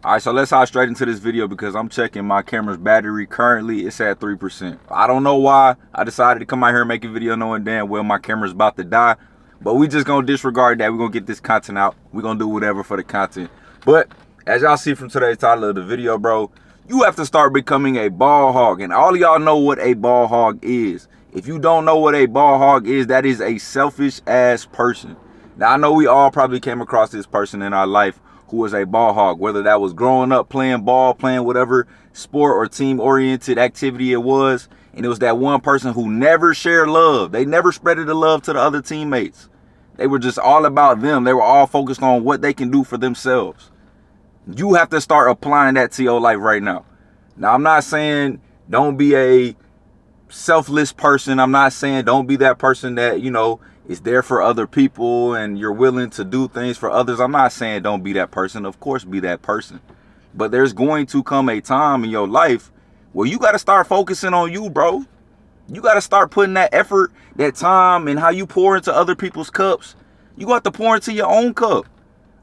Alright, so let's hop straight into this video because I'm checking my camera's battery. Currently, it's at 3%. I don't know why I decided to come out here and make a video knowing damn well my camera's about to die. But we just gonna disregard that. We're gonna get this content out. We're gonna do whatever for the content. But as y'all see from today's title of the video, bro, you have to start becoming a ball hog. And all of y'all know what a ball hog is. If you don't know what a ball hog is, that is a selfish ass person. Now, I know we all probably came across this person in our life who was a ball hog, whether that was growing up playing ball, playing whatever sport or team-oriented activity it was, and it was that one person who never shared love. They never spreaded the love to the other teammates. They were just all about them. They were all focused on what they can do for themselves. You have to start applying that to your life right now. Now, I'm not saying don't be a selfless person. I'm not saying don't be that person that, you know, is there for other people and you're willing to do things for others. I'm not saying don't be that person. Of course, be that person. But there's going to come a time in your life where you got to start focusing on you, bro. You got to start putting that effort, that time, and how you pour into other people's cups. You got to pour into your own cup.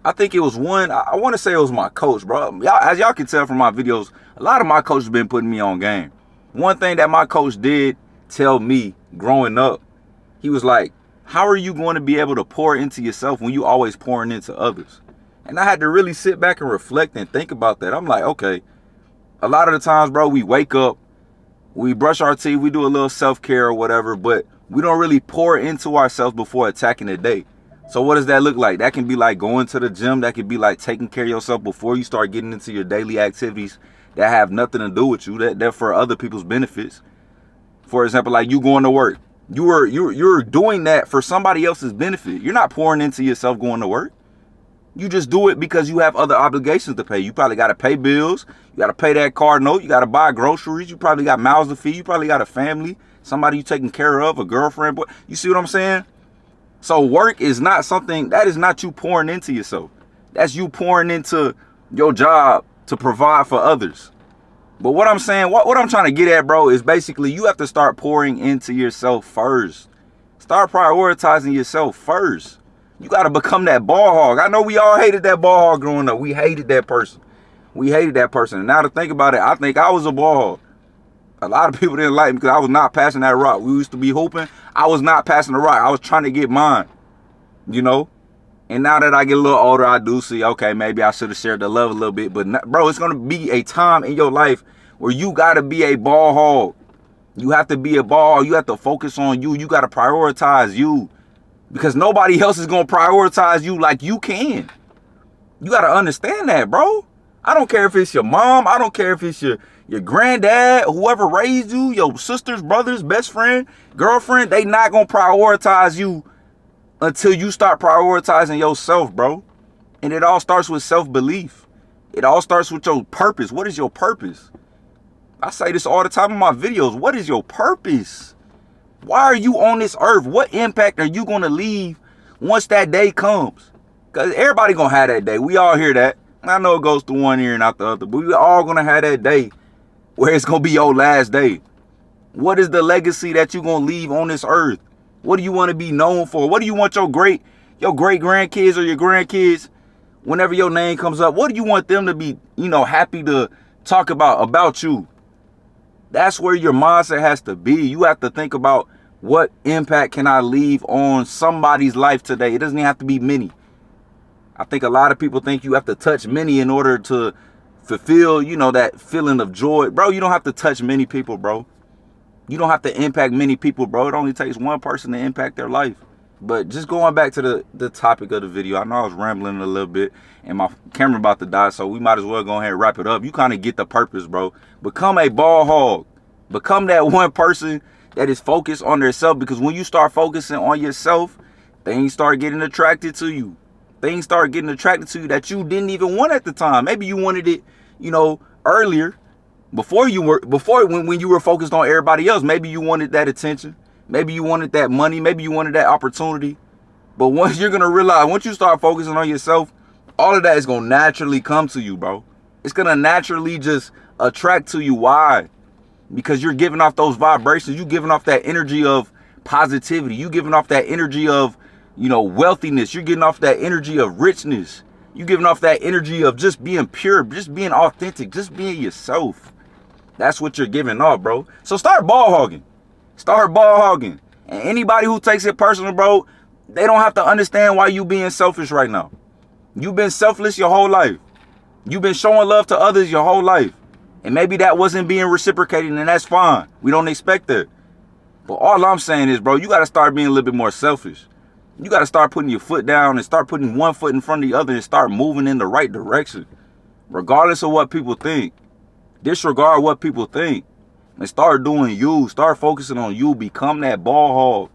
I think it was I want to say it was my coach, bro. As y'all can tell from my videos, a lot of my coaches been putting me on game. One thing that my coach did tell me growing up, he was like, how are you going to be able to pour into yourself when you always pouring into others? And I had to really sit back and reflect and think about that. I'm like, okay, a lot of the times, bro, we wake up, we brush our teeth, we do a little self-care or whatever, but we don't really pour into ourselves before attacking the day. So what does that look like? That can be like going to the gym. That could be like taking care of yourself before you start getting into your daily activities that have nothing to do with you, that for other people's benefits. For example, like you going to work. You're doing that for somebody else's benefit. You're not pouring into yourself going to work. You just do it because you have other obligations to pay. You probably got to pay bills. You got to pay that car note. You got to buy groceries. You probably got mouths to feed. You probably got a family, somebody you taking care of, a girlfriend. But you see what I'm saying? So work is not something, that is not you pouring into yourself. That's you pouring into your job to provide for others. But what I'm saying, what I'm trying to get at, bro, is basically you have to start pouring into yourself first. Start prioritizing yourself first. You got to become that ball hog. I know we all hated that ball hog growing up. We hated that person. We hated that person. And now to think about it, I think I was a ball hog. A lot of people didn't like me because I was not passing that rock. We used to be hooping. I was not passing the rock. I was trying to get mine, you know? And now that I get a little older, I do see, okay, maybe I should have shared the love a little bit. But, bro, it's going to be a time in your life where you got to be a ball hog. You have to be a ball. You have to focus on you. You got to prioritize you because nobody else is going to prioritize you like you can. You got to understand that, bro. I don't care if it's your mom. I don't care if it's your granddad, whoever raised you, your sisters, brothers, best friend, girlfriend. They not going to prioritize you until you start prioritizing yourself, bro. And it all starts with self-belief. It all starts with your purpose. What is your purpose? I say this all the time in my videos. What is your purpose? Why are you on this earth? What impact are you going to leave once that day comes? Because everybody going to have that day. We all hear that. I know it goes through one ear and out the other, but we all going to have that day where it's going to be your last day. What is the legacy that you're going to leave on this earth? What do you want to be known for? What do you want your great grandkids or your grandkids, whenever your name comes up, what do you want them to be, you know, happy to talk about you? That's where your mindset has to be. You have to think about what impact can I leave on somebody's life today? It doesn't even have to be many. I think a lot of people think you have to touch many in order to fulfill, you know, that feeling of joy. Bro, you don't have to touch many people, bro. You don't have to impact many people, bro. It only takes one person to impact their life. But just going back to the topic of the video, I know I was rambling a little bit and my camera about to die, so we might as well go ahead and wrap it up. You kind of get the purpose, bro. Become a ball hog. Become that one person that is focused on themselves, because when you start focusing on yourself, things start getting attracted to you. Things start getting attracted to you that you didn't even want at the time. Maybe you wanted it, you know, earlier, when you were focused on everybody else. Maybe you wanted that attention. Maybe you wanted that money. Maybe you wanted that opportunity. But once you're going to realize, once you start focusing on yourself, all of that is going to naturally come to you, bro. It's going to naturally just attract to you. Why? Because you're giving off those vibrations. You're giving off that energy of positivity. You're giving off that energy of, you know, wealthiness. You're getting off that energy of richness. You giving off that energy of just being pure, just being authentic, just being yourself. That's what you're giving off, bro. So start ball hogging. Start ball hogging. And anybody who takes it personal, bro, they don't have to understand why you being selfish right now. You've been selfless your whole life. You've been showing love to others your whole life. And maybe that wasn't being reciprocated, and that's fine. We don't expect that. But all I'm saying is, bro, you got to start being a little bit more selfish. You got to start putting your foot down and start putting one foot in front of the other and start moving in the right direction. Regardless of what people think. Disregard what people think. And start doing you. Start focusing on you. Become that ball hog.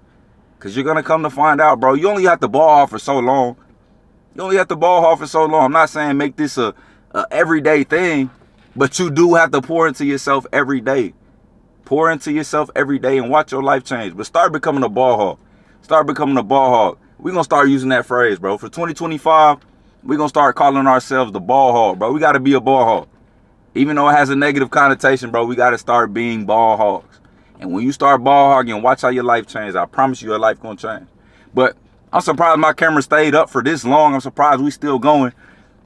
Because you're going to come to find out, bro, you only have to ball hog for so long. You only have to ball hog for so long. I'm not saying make this a everyday thing. But you do have to pour into yourself every day. Pour into yourself every day and watch your life change. But start becoming a ball hog. Start becoming a ball hog. We're going to start using that phrase, bro. For 2025, we're going to start calling ourselves the ball hog, bro. We got to be a ball hog. Even though it has a negative connotation, bro, we got to start being ball hogs. And when you start ball hogging, watch how your life changes. I promise you your life going to change. But I'm surprised my camera stayed up for this long. I'm surprised we still going.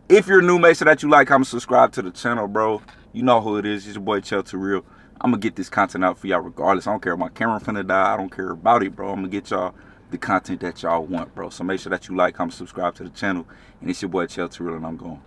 If you're new, make sure that you like, comment, subscribe to the channel, bro. You know who it is. It's your boy, Chell to Real. I'm going to get this content out for y'all regardless. I don't care if my camera finna die. I don't care about it, bro. I'm going to get y'all the content that y'all want, bro. So make sure that you like, comment, subscribe to the channel. And it's your boy, Chell to Real, and I'm going.